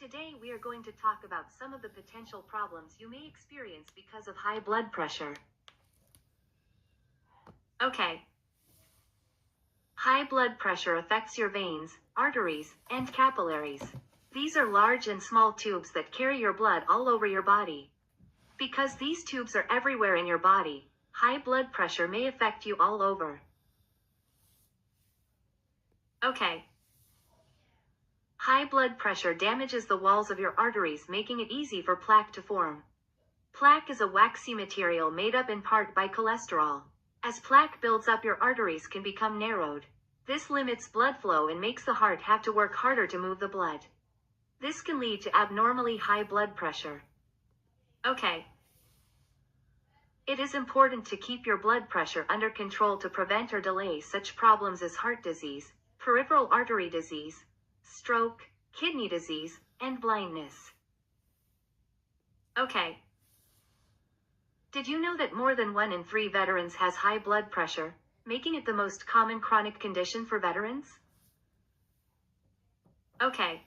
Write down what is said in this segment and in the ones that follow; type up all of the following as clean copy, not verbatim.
Today we are going to talk about some of the potential problems you may experience because of high blood pressure. Okay. High blood pressure affects your veins, arteries, and capillaries. These are large and small tubes that carry your blood all over your body. Because these tubes are everywhere in your body, high blood pressure may affect you all over. Okay. High blood pressure damages the walls of your arteries, making it easy for plaque to form. Plaque is a waxy material made up in part by cholesterol. As plaque builds up, your arteries can become narrowed. This limits blood flow and makes the heart have to work harder to move the blood. This can lead to abnormally high blood pressure. Okay. It is important to keep your blood pressure under control to prevent or delay such problems as heart disease, peripheral artery disease, stroke, kidney disease, and blindness. Okay. Did you know that more than 1 in 3 veterans has high blood pressure, making it the most common chronic condition for veterans? Okay.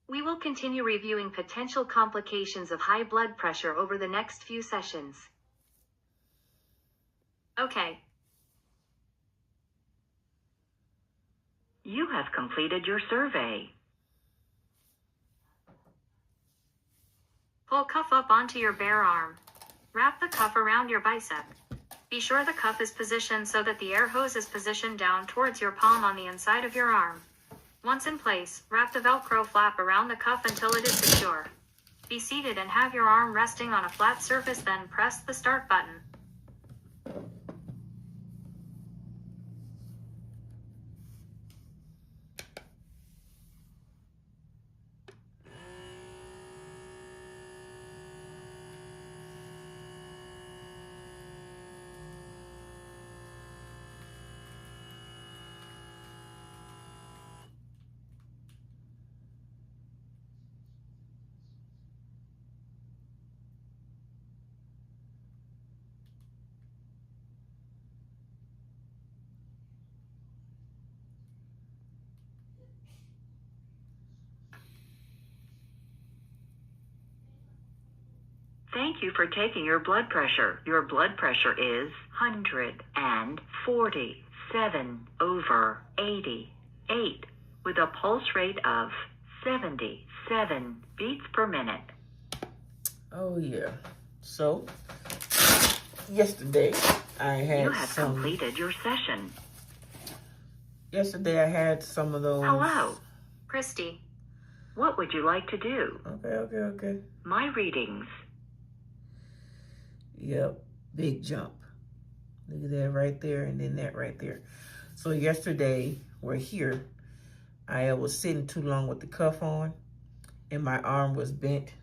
We will continue reviewing potential complications of high blood pressure over the next few sessions. Okay. You have completed your survey. Pull cuff up onto your bare arm. Wrap the cuff around your bicep. Be sure the cuff is positioned so that the air hose is positioned down towards your palm on the inside of your arm. Once in place, wrap the Velcro flap around the cuff until it is secure. Be seated and have your arm resting on a flat surface, then press the start button. Thank you for taking your blood pressure. Your blood pressure is 147/88 with a pulse rate of 77 beats per minute. Oh yeah. So yesterday I had You have completed your session. Yesterday I had some of those. Hello. Christy. What would you like to do? Okay. My readings. Yep, big jump. Look at that right there, and then that right there. So yesterday, we're here. I was sitting too long with the cuff on, and my arm was bent,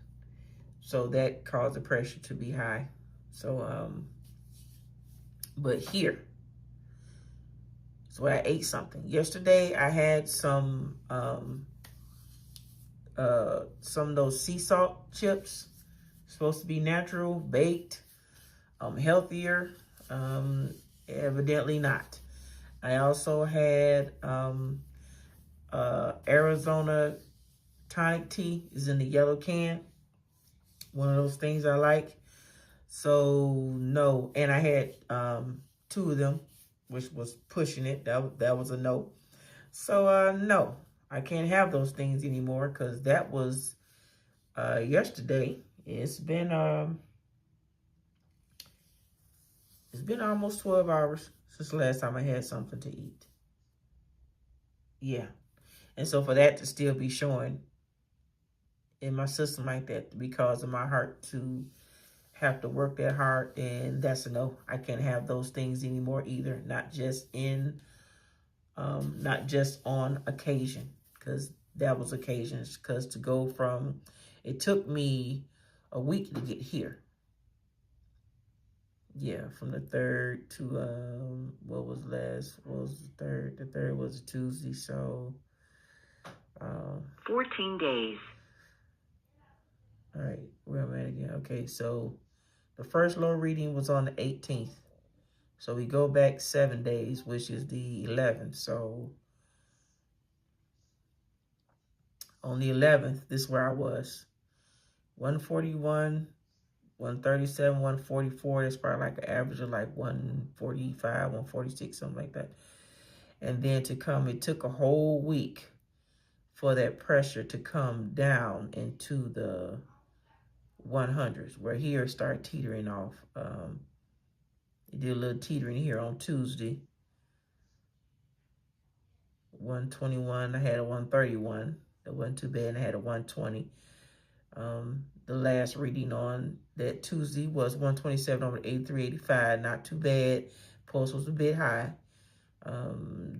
so that caused the pressure to be high. So, but here, so I ate something. Yesterday, I had some of those sea salt chips, supposed to be natural, baked. Healthier, evidently not. I also had Arizona tonic tea is in the yellow can. One of those things I like. So no, and I had 2 of them, which was pushing it. That was a no. So no, I can't have those things anymore because that was yesterday. It's been almost 12 hours since the last time I had something to eat. Yeah. And so for that to still be showing in my system like that because of my heart to have to work that hard, then that's a no. I can't have those things anymore either. Not just on occasion, because that was occasions. Because to go from, it took me a week to get here. Yeah, from the 3rd to, what was the 3rd? The 3rd was a Tuesday, so. 14 days. All right, where am I at again? Okay, so the first low reading was on the 18th. So we go back 7 days, which is the 11th. So On the 11th, this is where I was. 141, 137, 144. That's probably like an average of like 145, 146, something like that. And then to come, it took a whole week for that pressure to come down into the 100s, where here it started teetering off. It did a little teetering here on Tuesday. 121, I had a 131. That wasn't too bad. I had a 120. The last reading on that Tuesday was 127 over 83.85. Not too bad. Pulse was a bit high.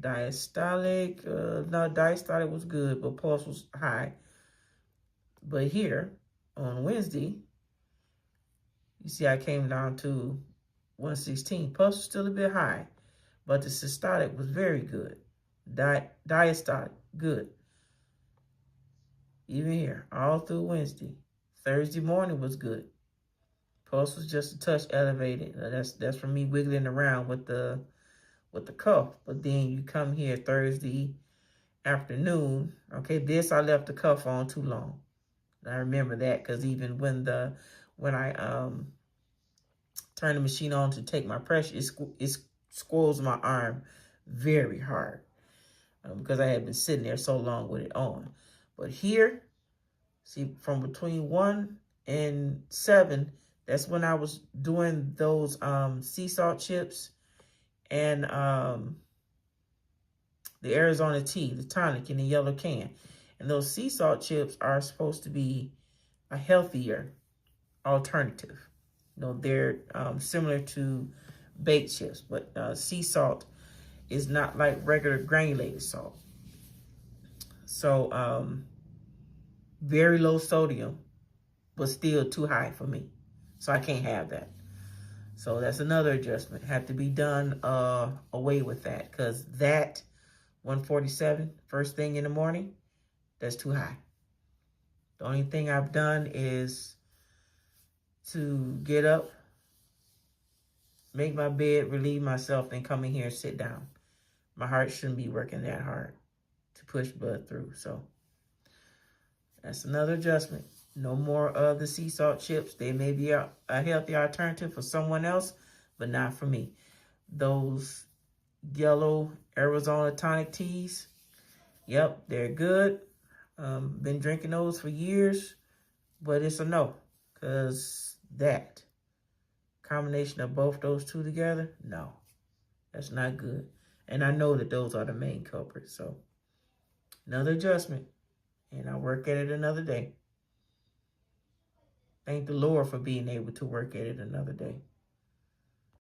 Diastolic, no, diastolic was good, but pulse was high. But here on Wednesday, you see I came down to 116. Pulse was still a bit high, but the systolic was very good. Diastolic, good. Even here, all through Wednesday. Thursday morning was good. Pulse was just a touch elevated. That's from me wiggling around with the cuff. But then you come here Thursday afternoon. Okay, this I left the cuff on too long. I remember that because even when I turn the machine on to take my pressure, it squirrels my arm very hard because I had been sitting there so long with it on. But here, see, from between 1 and 7, that's when I was doing those sea salt chips and the Arizona tea, the tonic in the yellow can. And those sea salt chips are supposed to be a healthier alternative. You know, they're similar to baked chips, but sea salt is not like regular granulated salt. So, very low sodium, but still too high for me. So I can't have that. So that's another adjustment. Have to be done away with that, because that 147 first thing in the morning, that's too high. The only thing I've done is to get up, make my bed, relieve myself, then come in here and sit down. My heart shouldn't be working that hard to push blood through. So that's another adjustment. No more of the sea salt chips. They may be a healthy alternative for someone else, but not for me. Those yellow Arizona tonic teas, yep, they're good. Been drinking those for years, but it's a no, because that combination of both those two together, no, that's not good. And I know that those are the main culprits. So another adjustment, and I'll work at it another day. Thank the Lord for being able to work at it another day.